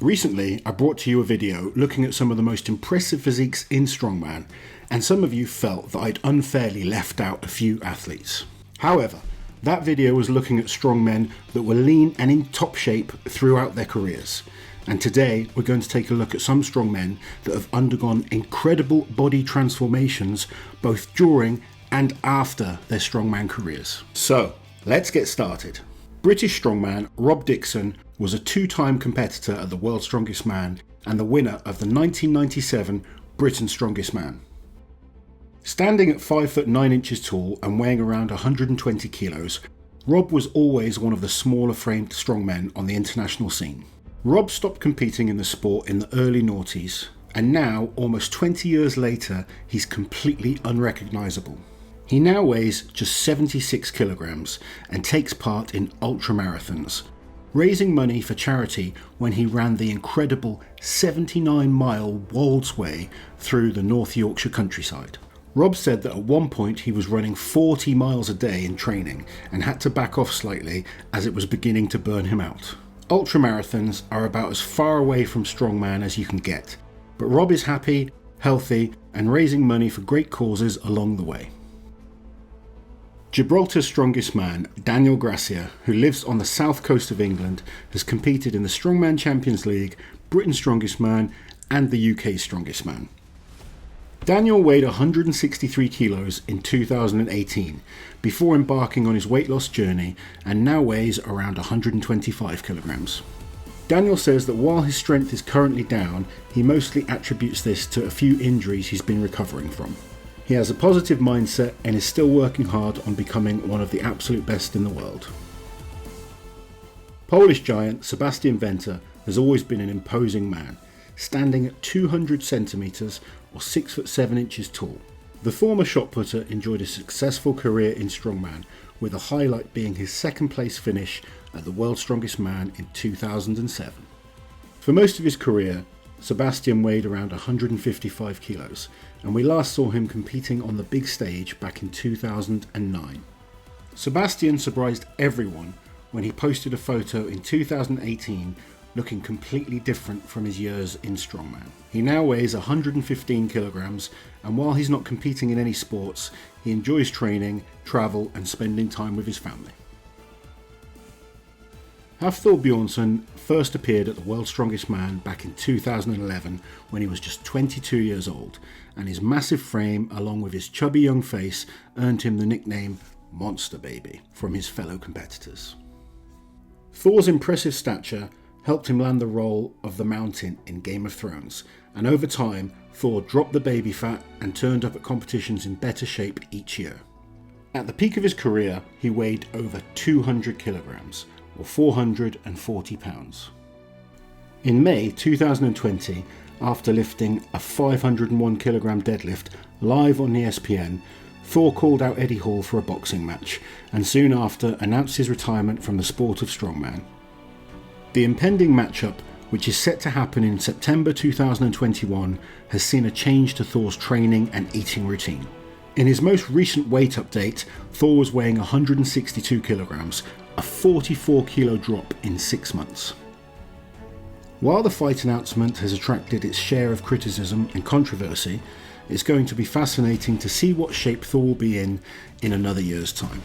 Recently, I brought to you a video looking at some of the most impressive physiques in strongman, and some of you felt that I'd unfairly left out a few athletes. However, that video was looking at strongmen that were lean and in top shape throughout their careers. And today, we're going to take a look at some strongmen that have undergone incredible body transformations both during and after their strongman careers. So, let's get started. British strongman Rob Dixon was a two-time competitor at the World's Strongest Man and the winner of the 1997 Britain's Strongest Man. Standing at 5 foot 9 inches tall and weighing around 120 kilos, Rob was always one of the smaller framed strongmen on the international scene. Rob stopped competing in the sport in the early noughties, and now, almost 20 years later, he's completely unrecognisable. He now weighs just 76 kilograms and takes part in ultramarathons, raising money for charity when he ran the incredible 79-mile Wolds Way through the North Yorkshire countryside. Rob said that at one point he was running 40 miles a day in training and had to back off slightly as it was beginning to burn him out. Ultramarathons are about as far away from strongman as you can get, but Rob is happy, healthy, and raising money for great causes along the way. Gibraltar's strongest man, Daniel Gracia, who lives on the south coast of England, has competed in the Strongman Champions League, Britain's Strongest Man, and the UK's Strongest Man. Daniel weighed 163 kilos in 2018 before embarking on his weight loss journey and now weighs around 125 kilograms. Daniel says that while his strength is currently down, he mostly attributes this to a few injuries he's been recovering from. He has a positive mindset and is still working hard on becoming one of the absolute best in the world. Polish giant Sebastian Venter has always been an imposing man, standing at 200 centimetres or 6 foot 7 inches tall. The former shot putter enjoyed a successful career in strongman, with a highlight being his second place finish at the World's Strongest Man in 2007. For most of his career, Sebastian weighed around 155 kilos, and we last saw him competing on the big stage back in 2009. Sebastian surprised everyone when he posted a photo in 2018 looking completely different from his years in strongman. He now weighs 115 kilograms, and while he's not competing in any sports, he enjoys training, travel, and spending time with his family. Hafthor Bjornsson first appeared at the World's Strongest Man back in 2011 when he was just 22 years old, and his massive frame along with his chubby young face earned him the nickname Monster Baby from his fellow competitors. Thor's impressive stature helped him land the role of the Mountain in Game of Thrones, and over time Thor dropped the baby fat and turned up at competitions in better shape each year. At the peak of his career, he weighed over 200 kilograms, or 440 pounds. In May 2020, after lifting a 501 kilogram deadlift live on ESPN, Thor called out Eddie Hall for a boxing match, and soon after announced his retirement from the sport of strongman. The impending matchup, which is set to happen in September 2021, has seen a change to Thor's training and eating routine. In his most recent weight update, Thor was weighing 162 kilograms, a 44 kilo drop in 6 months. While the fight announcement has attracted its share of criticism and controversy, it's going to be fascinating to see what shape Thor will be in another year's time.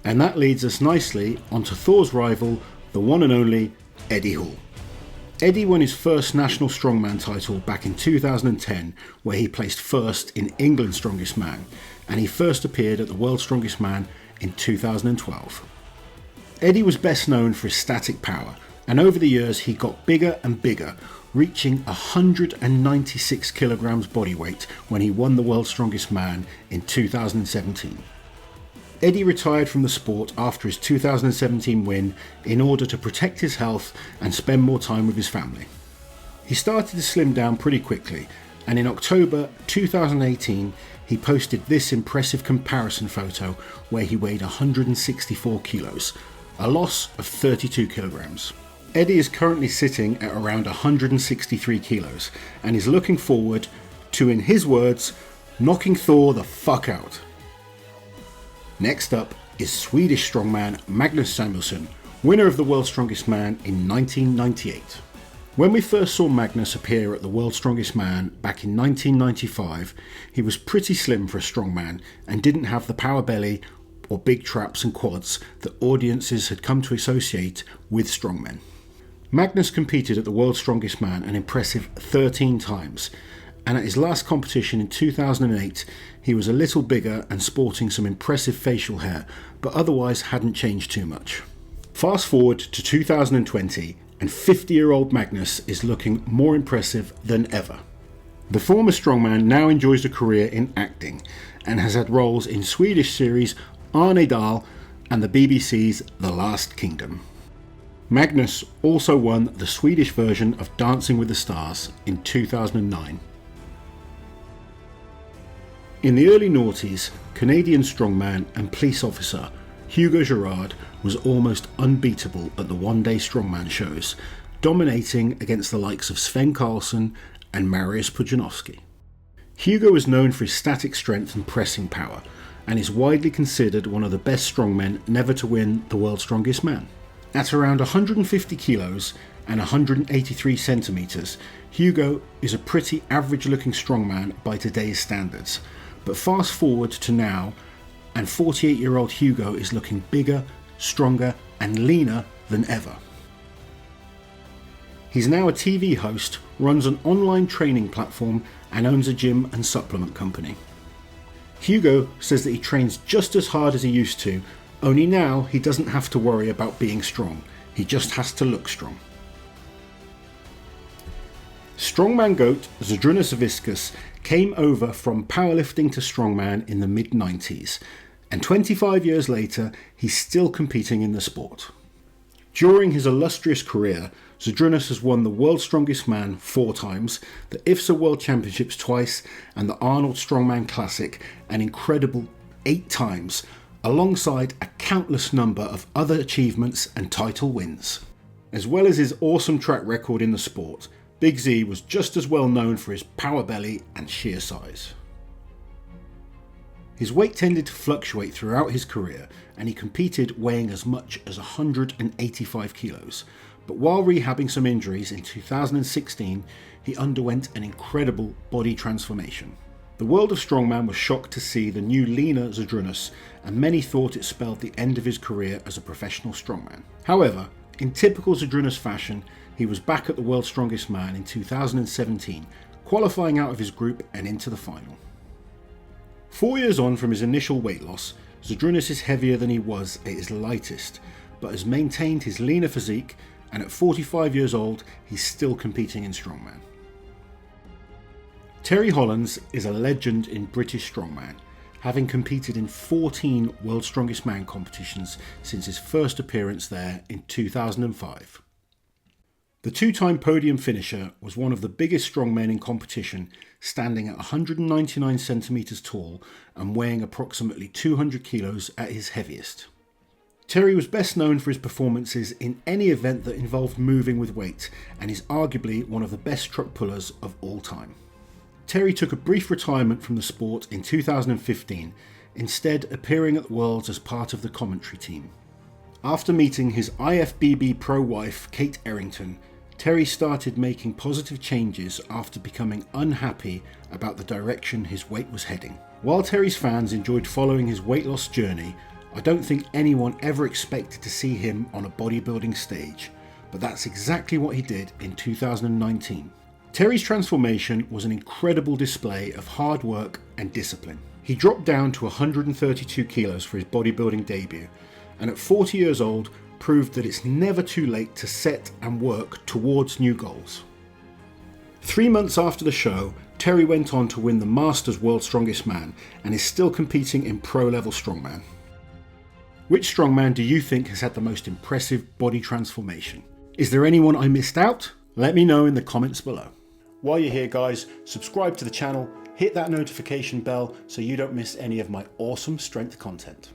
And that leads us nicely onto Thor's rival, the one and only Eddie Hall. Eddie won his first national strongman title back in 2010, where he placed first in England's Strongest Man, and he first appeared at the World's Strongest Man in 2012. Eddie was best known for his static power, and over the years he got bigger and bigger, reaching 196 kilograms body weight when he won the World's Strongest Man in 2017. Eddie retired from the sport after his 2017 win in order to protect his health and spend more time with his family. He started to slim down pretty quickly, and in October 2018 he posted this impressive comparison photo where he weighed 164 kilos, a loss of 32 kilograms. Eddie is currently sitting at around 163 kilos and is looking forward to, in his words, knocking Thor the fuck out. Next up is Swedish strongman Magnus Samuelsson, winner of the World's Strongest Man in 1998. When we first saw Magnus appear at the World's Strongest Man back in 1995, he was pretty slim for a strongman and didn't have the power belly or big traps and quads that audiences had come to associate with strongmen. Magnus competed at the World's Strongest Man an impressive 13 times, and at his last competition in 2008 he was a little bigger and sporting some impressive facial hair, but otherwise hadn't changed too much. Fast forward to 2020 and 50-year-old Magnus is looking more impressive than ever. The former strongman now enjoys a career in acting and has had roles in Swedish series Arne Dahl and the BBC's The Last Kingdom. Magnus also won the Swedish version of Dancing with the Stars in 2009. In the early noughties, Canadian strongman and police officer Hugo Gerard was almost unbeatable at the one-day strongman shows, dominating against the likes of Sven Karlsson and Mariusz Pudzianowski. Hugo is known for his static strength and pressing power, and is widely considered one of the best strongmen never to win the World's Strongest Man. At around 150 kilos and 183 centimetres, Hugo is a pretty average-looking strongman by today's standards, but fast forward to now, and 48-year-old Hugo is looking bigger, stronger and leaner than ever. He's now a TV host, runs an online training platform and owns a gym and supplement company. Hugo says that he trains just as hard as he used to, only now he doesn't have to worry about being strong, he just has to look strong. Strongman GOAT Zedrinas Sobiscus came over from powerlifting to strongman in the mid-90s, and 25 years later he's still competing in the sport. During his illustrious career, Zedrinas has won the World's Strongest Man 4 times, the IFSA World Championships twice, and the Arnold Strongman Classic an incredible 8 times, alongside a countless number of other achievements and title wins. As well as his awesome track record in the sport, Big Z was just as well known for his power belly and sheer size. His weight tended to fluctuate throughout his career, and he competed weighing as much as 185 kilos. But while rehabbing some injuries in 2016, he underwent an incredible body transformation. The world of strongman was shocked to see the new leaner Zedrinas, and many thought it spelled the end of his career as a professional strongman. However, in typical Zedrinas fashion, he was back at the World's Strongest Man in 2017, qualifying out of his group and into the final. 4 years on from his initial weight loss, Zedrinas is heavier than he was at his lightest, but has maintained his leaner physique, and at 45 years old, he's still competing in strongman. Terry Hollands is a legend in British strongman, having competed in 14 World's Strongest Man competitions since his first appearance there in 2005. The 2-time podium finisher was one of the biggest strongmen in competition, standing at 199 centimetres tall and weighing approximately 200 kilos at his heaviest. Terry was best known for his performances in any event that involved moving with weight, and is arguably one of the best truck pullers of all time. Terry took a brief retirement from the sport in 2015, instead appearing at the Worlds as part of the commentary team. After meeting his IFBB pro wife Kate Errington, Terry started making positive changes after becoming unhappy about the direction his weight was heading. While Terry's fans enjoyed following his weight loss journey, I don't think anyone ever expected to see him on a bodybuilding stage, but that's exactly what he did in 2019. Terry's transformation was an incredible display of hard work and discipline. He dropped down to 132 kilos for his bodybuilding debut, and at 40 years old proved that it's never too late to set and work towards new goals. 3 months after the show, Terry went on to win the Masters World's Strongest Man and is still competing in pro-level strongman. Which strongman do you think has had the most impressive body transformation? Is there anyone I missed out? Let me know in the comments below. While you're here guys, subscribe to the channel, hit that notification bell so you don't miss any of my awesome strength content.